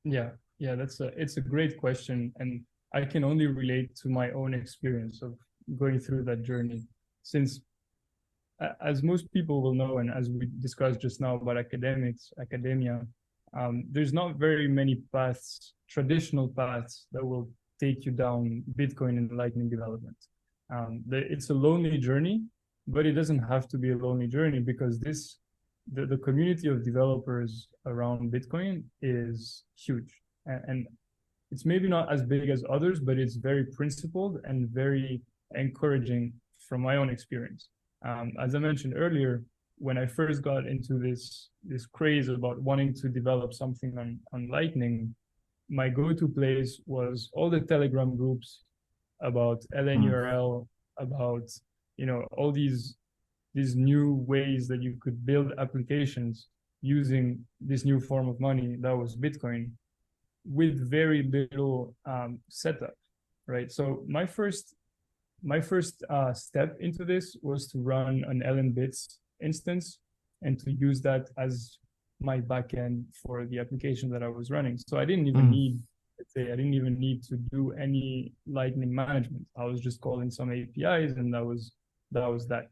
Yeah, yeah, it's a great question, and I can only relate to my own experience of going through that journey. Since, as most people will know, and as we discussed just now about academia, there's not very many paths, traditional paths that will take you down Bitcoin and Lightning development. It's a lonely journey, but it doesn't have to be a lonely journey, because the community of developers around Bitcoin is huge. And it's maybe not as big as others, but it's very principled and very encouraging from my own experience. As I mentioned earlier, when I first got into this craze about wanting to develop something on Lightning, my go-to place was all the Telegram groups about LNURL, about all these new ways that you could build applications using this new form of money that was Bitcoin, with very little setup, right? So my first step into this was to run an LNbits instance and to use that as my backend for the application that I was running. So I didn't even need, let's say, I didn't even need to do any Lightning management. I was just calling some APIs, and that was that.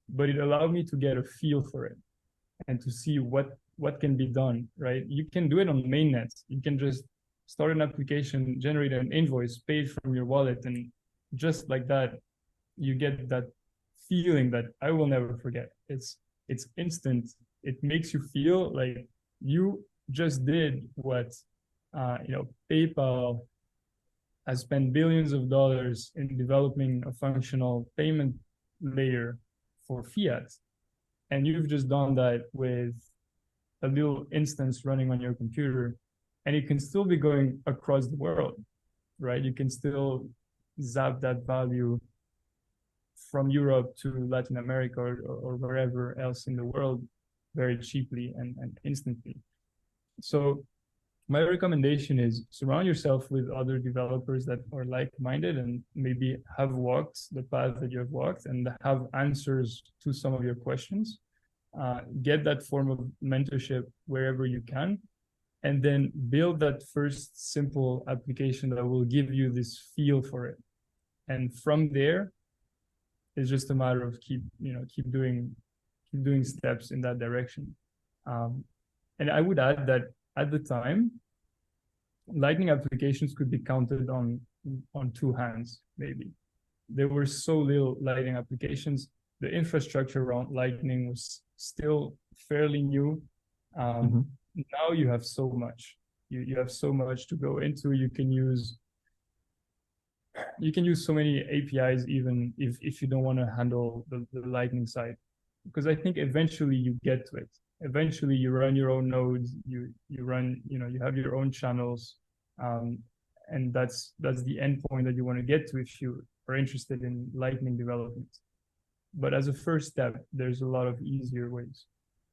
But it allowed me to get a feel for it and to see what can be done, right? You can do it on mainnet. You can just start an application, generate an invoice, pay from your wallet, and just like that, you get that feeling that I will never forget. It's instant. It makes you feel like you just did what PayPal has spent billions of dollars in developing a functional payment layer for fiat, and you've just done that with a little instance running on your computer, and it can still be going across the world, right? You can still zap that value from Europe to Latin America or wherever else in the world very cheaply and instantly. So my recommendation is surround yourself with other developers that are like-minded and maybe have walked the path that you have walked and have answers to some of your questions. Get that form of mentorship wherever you can, and then build that first simple application that will give you this feel for it. And from there, it's just a matter of keep doing steps in that direction. And I would add that at the time, Lightning applications could be counted on two hands, maybe. There were so little Lightning applications. The infrastructure around Lightning was still fairly new. Now you have so much. You have so much to go into. You can use so many APIs, even if you don't want to handle the Lightning side, because I think eventually you get to it. Eventually you run your own nodes, you have your own channels, and that's the end point that you want to get to if you are interested in Lightning development. But as a first step, there's a lot of easier ways.